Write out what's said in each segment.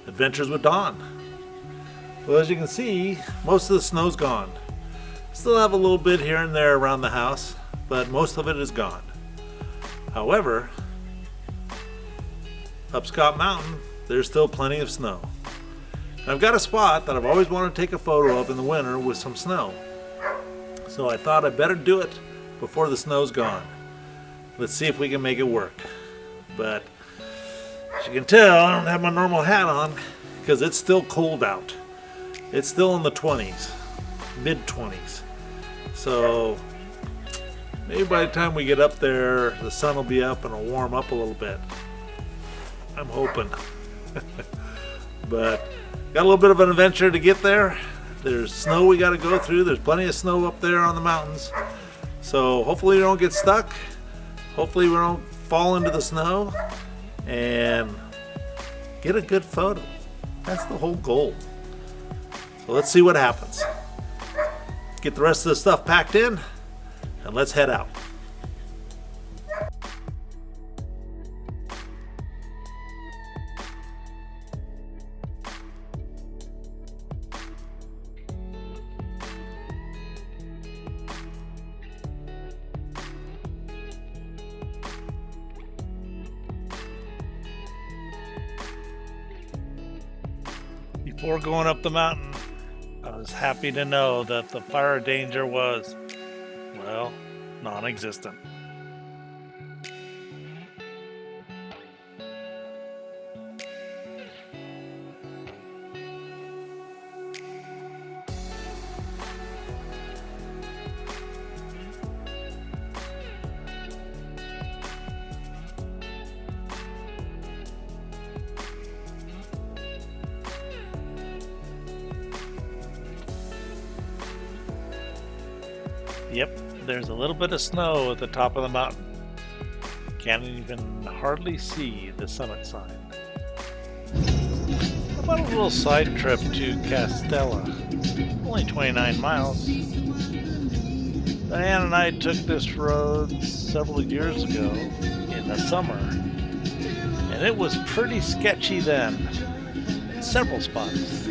Adventures with Don. Well, as you can see, most of the snow's gone. Still have a little bit here and there around the house, but most of it is gone. However, up Scott Mountain, there's still plenty of snow. And I've got a spot that I've always wanted to take a photo of in the winter with some snow. So I thought I'd better do it before the snow's gone. Let's see if we can make it work. But as you can tell, I don't have my normal hat on because it's still cold out. It's still in the 20s, mid 20s. So maybe by the time we get up there, the sun will be up and it'll warm up a little bit. I'm hoping. But got a little bit of an adventure to get there. There's snow we got to go through. There's plenty of snow up there on the mountains. So hopefully we don't get stuck. Hopefully we don't fall into the snow. And get a good photo. That's the whole goal. So let's see what happens. Get the rest of the stuff packed in and let's head out. Before going up the mountain, I was happy to know that the fire danger was, well, non-existent. Yep, there's a little bit of snow at the top of the mountain. Can't even hardly see the summit sign. How about a little side trip to Castella? Only 29 miles. Diane and I took this road several years ago in the summer, and it was pretty sketchy then, in several spots.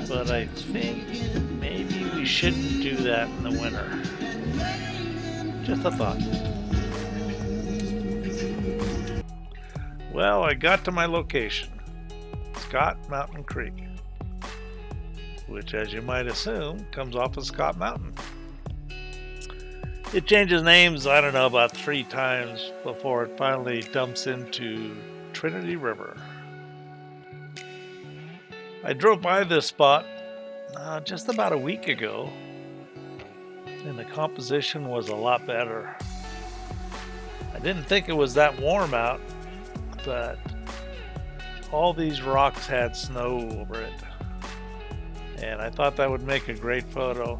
But I think maybe we shouldn't do that in the winter. Just a thought. Well, I got to my location, Scott Mountain Creek, which, as you might assume, comes off of Scott Mountain. It changes names, I don't know, about 3 times before it finally dumps into Trinity River. I drove by this spot just about a week ago, and the composition was a lot better. I didn't think it was that warm out, but all these rocks had snow over it, and I thought that would make a great photo.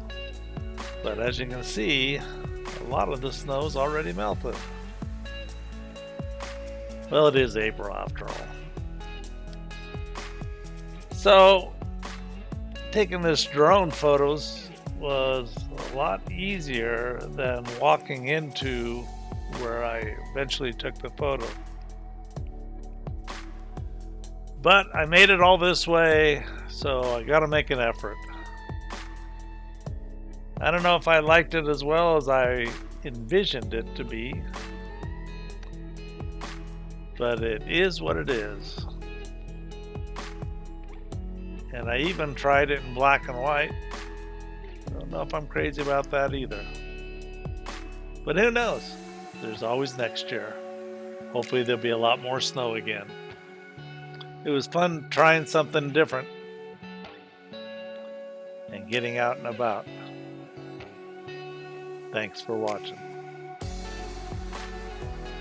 But as you can see, a lot of the snow's already melted. Well, it is April after all. So taking this drone photos was a lot easier than walking into where I eventually took the photo. But I made it all this way, so I gotta make an effort. I don't know if I liked it as well as I envisioned it to be, but it is what it is. And I even tried it in black and white. I don't know if I'm crazy about that either. But who knows? There's always next year. Hopefully there'll be a lot more snow again. It was fun trying something different and getting out and about. Thanks for watching.